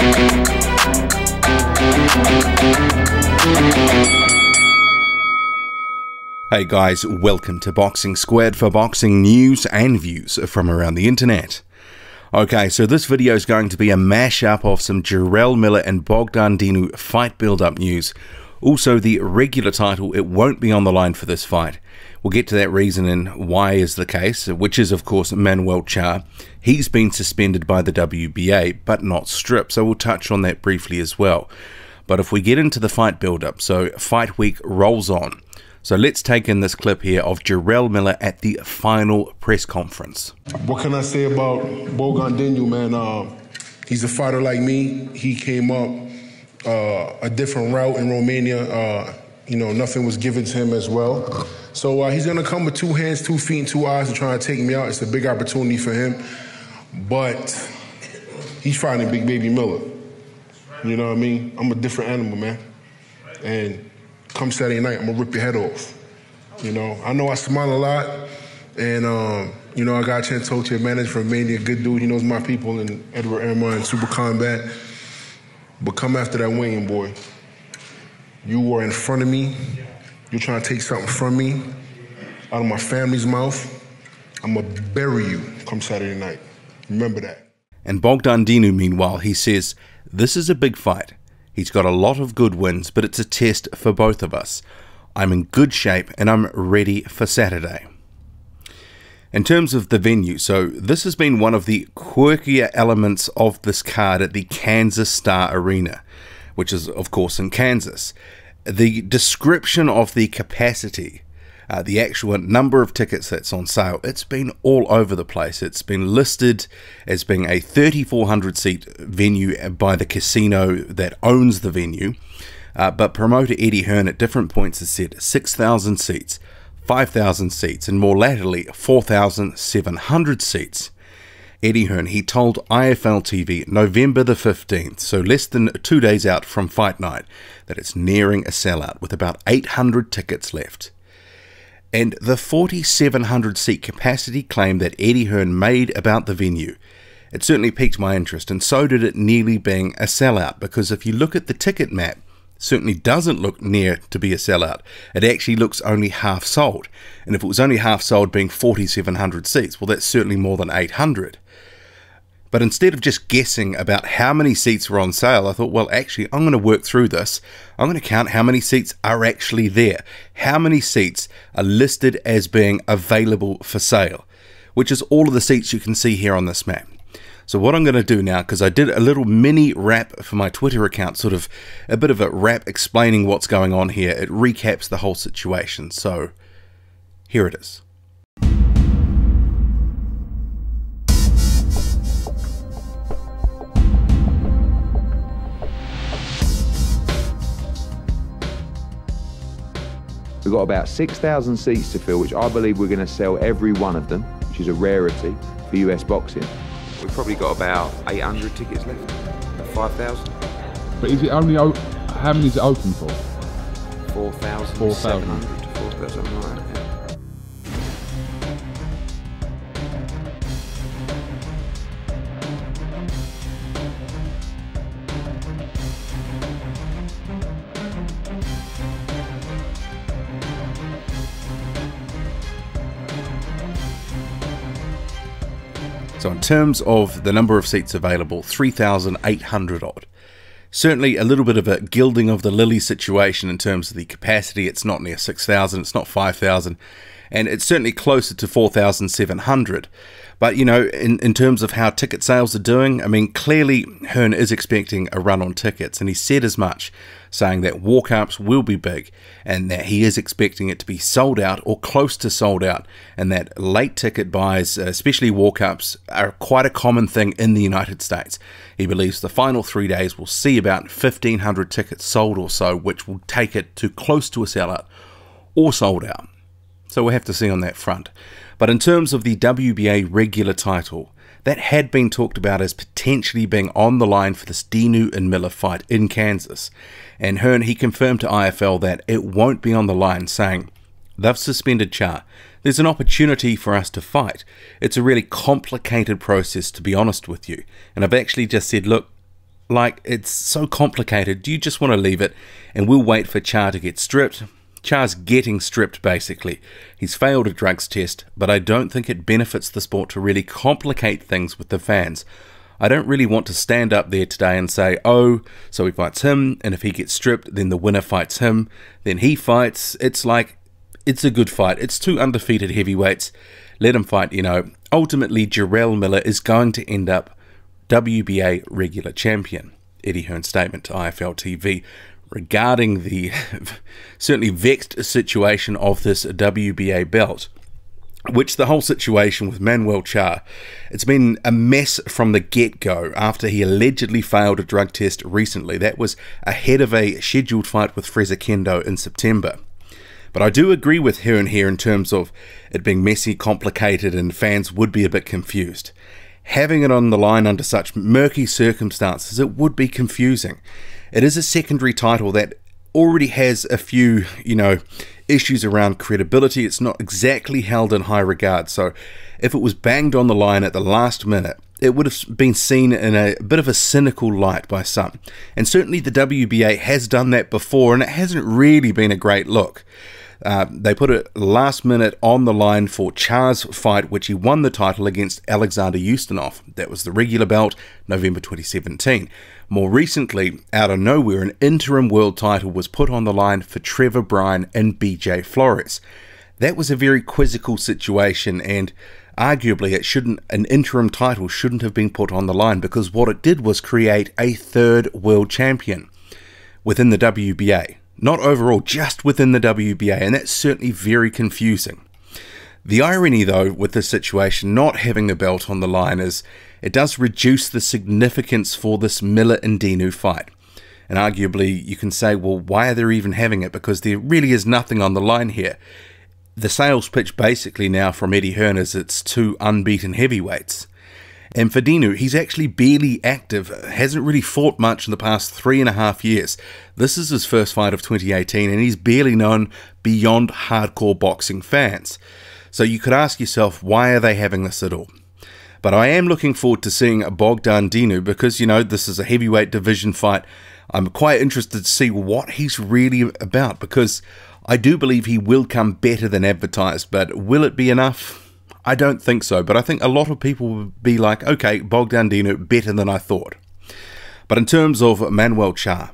Hey guys, welcome to Boxing Squared for boxing news and views from around the internet. Okay, so this video is going to be a mashup of some Jarrell Miller and Bogdan Dinu fight build-up news. Also, the regular title, it won't be on the line for this fight. We'll get to that reason and why is the case, which is of course Manuel Charr. He's been suspended by the WBA, but not stripped, so we'll touch on that briefly as well. But if we get into the fight build-up, so fight week rolls on. So let's take in this clip here of Jarrell Miller at the final press conference. What can I say about Bogdan Dinu, man? He's a fighter like me. He came up a different route in Romania. Nothing was given to him as well. So he's going to come with 2 hands, 2 feet, and 2 eyes and try to take me out. It's a big opportunity for him. But he's fighting Big Baby Miller. You know what I mean? I'm a different animal, man. And come Saturday night, I'm gonna rip your head off. I know I smile a lot, and I got a chance to talk to your manager from Romania, a good dude. He knows my people and Edward Emma and Super Combat. But come after that weighing, boy. You were in front of me. You're trying to take something from me, out of my family's mouth. I'm gonna bury you come Saturday night. Remember that. And Bogdan Dinu, meanwhile, he says, this is a big fight. He's got a lot of good wins, but it's a test for both of us. I'm in good shape and I'm ready for Saturday. In terms of the venue, so this has been one of the quirkier elements of this card at the Kansas Star Arena, which is of course in Kansas. The description of the capacity, the actual number of tickets that's on sale, it's been all over the place. It's been listed as being a 3,400 seat venue by the casino that owns the venue, but promoter Eddie Hearn at different points has said 6,000 seats, 5,000 seats, and more latterly 4,700 seats. Eddie Hearn, he told IFL TV November the 15th, so less than 2 days out from fight night, that it's nearing a sellout with about 800 tickets left. And the 4,700 seat capacity claim that Eddie Hearn made about the venue, it certainly piqued my interest, and so did it nearly being a sellout, because if you look at the ticket map, it certainly doesn't look near to be a sellout. It actually looks only half sold, and if it was only half sold being 4,700 seats, well, that's certainly more than 800. But instead of just guessing about how many seats were on sale, I thought, well, actually, I'm going to work through this. I'm going to count how many seats are actually there. How many seats are listed as being available for sale, which is all of the seats you can see here on this map. So what I'm going to do now, because I did a little mini wrap for my Twitter account, sort of a bit of a wrap explaining what's going on here. It recaps the whole situation. So here it is. We've got about 6,000 seats to fill, which I believe we're going to sell every one of them, which is a rarity for US boxing. We've probably got about 800 tickets left, 5,000. But is it only, how many is it open for? 4,700 to 4,000, something like that, yeah. So in terms of the number of seats available, 3,800 odd. Certainly a little bit of a gilding of the lily situation in terms of the capacity. It's not near 6,000, it's not 5,000, and it's certainly closer to 4,700. But, in terms of how ticket sales are doing, I mean, clearly Hearn is expecting a run on tickets, and he said as much, saying that walk-ups will be big, and that he is expecting it to be sold out or close to sold out, and that late ticket buys, especially walk-ups, are quite a common thing in the United States. He believes the final 3 days will see about 1,500 tickets sold or so, which will take it to close to a sellout or sold out. So we'll have to see on that front. But in terms of the WBA regular title, that had been talked about as potentially being on the line for this Dinu and Miller fight in Kansas. And Hearn, he confirmed to IFL that it won't be on the line, saying, they've suspended Charr. There's an opportunity for us to fight. It's a really complicated process, to be honest with you. And I've actually just said, look, Like, it's so complicated. Do you just want to leave it and we'll wait for Charr to get stripped? Charr's getting stripped, basically. He's failed a drugs test, but I don't think it benefits the sport to really complicate things with the fans. I don't really want to stand up there today and say, oh, so he fights him, and if he gets stripped, then the winner fights him, then he fights. It's like, it's a good fight. It's two undefeated heavyweights. Let him fight, you know. Ultimately, Jarrell Miller is going to end up WBA regular champion. Eddie Hearn's statement to IFL TV regarding the certainly vexed situation of this WBA belt, which the whole situation with Manuel Charr, it's been a mess from the get-go after he allegedly failed a drug test recently. That was ahead of a scheduled fight with Fraser Kendo in September. But I do agree with Hearn here in terms of it being messy, complicated, and fans would be a bit confused. Having it on the line under such murky circumstances, it would be confusing. It is a secondary title that already has a few, issues around credibility. It's not exactly held in high regard. So if it was banged on the line at the last minute, it would have been seen in a bit of a cynical light by some. And certainly the WBA has done that before, and it hasn't really been a great look. They put it last minute on the line for Charr's fight, which he won the title against Alexander Ustinov. That was the regular belt, November 2017. More recently, out of nowhere, an interim world title was put on the line for Trevor Bryan and BJ Flores. That was a very quizzical situation, and arguably an interim title shouldn't have been put on the line, because what it did was create a third world champion within the WBA. Not overall, just within the WBA, and that's certainly very confusing. The irony, though, with this situation not having the belt on the line is it does reduce the significance for this Miller and Dinu fight. And arguably, you can say, well, why are they even having it? Because there really is nothing on the line here. The sales pitch basically now from Eddie Hearn is it's two unbeaten heavyweights. And for Dinu, he's actually barely active, hasn't really fought much in the past 3.5 years. This is his first fight of 2018, and he's barely known beyond hardcore boxing fans. So you could ask yourself, why are they having this at all? But I am looking forward to seeing Bogdan Dinu because, this is a heavyweight division fight. I'm quite interested to see what he's really about, because I do believe he will come better than advertised, but will it be enough? I don't think so, but I think a lot of people will be like, okay, Bogdan Dinu, better than I thought. But in terms of Manuel Charr,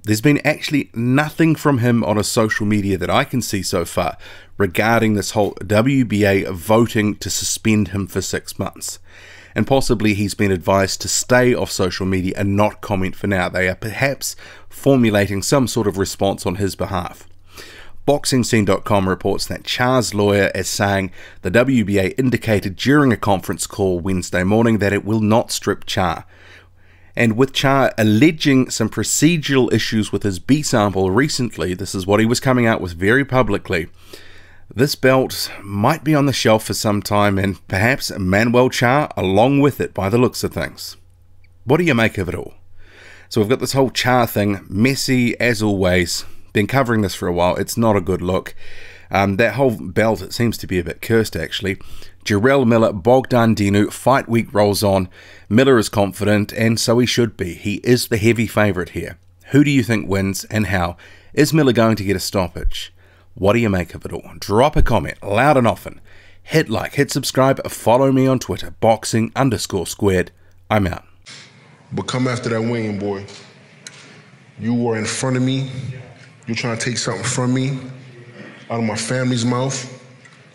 there's been actually nothing from him on a social media that I can see so far regarding this whole WBA voting to suspend him for 6 months. And possibly he's been advised to stay off social media and not comment for now. They are perhaps formulating some sort of response on his behalf. BoxingScene.com reports that Charr's lawyer is saying the WBA indicated during a conference call Wednesday morning that it will not strip Charr. And with Charr alleging some procedural issues with his B sample recently, this is what he was coming out with very publicly. This belt might be on the shelf for some time, and perhaps Manuel Charr along with it by the looks of things. What do you make of it all? So we've got this whole Charr thing, messy as always. Been covering this for a while. It's not a good look. That whole belt, it seems to be a bit cursed actually. Jarrell Miller Bogdan Dinu, fight week rolls on. Miller is confident, and so he should be. He is the heavy favourite here. Who do you think wins and how? Is Miller going to get a stoppage? What do you make of it all? Drop a comment loud and often. Hit like, hit subscribe, follow me on Twitter, boxing_squared. I'm out. But come after that weighing, boy. You were in front of me. You're trying to take something from me, out of my family's mouth.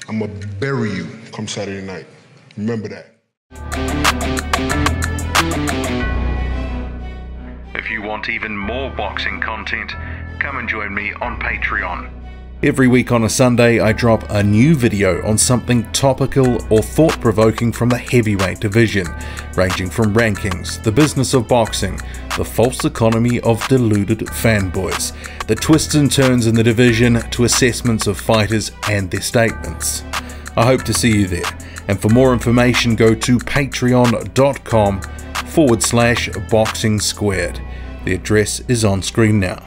I'm going to bury you come Saturday night. Remember that. If you want even more boxing content, come and join me on Patreon. Every week on a Sunday, I drop a new video on something topical or thought-provoking from the heavyweight division, ranging from rankings, the business of boxing, the false economy of deluded fanboys, the twists and turns in the division, to assessments of fighters and their statements. I hope to see you there, and for more information go to patreon.com/boxing squared. The address is on screen now.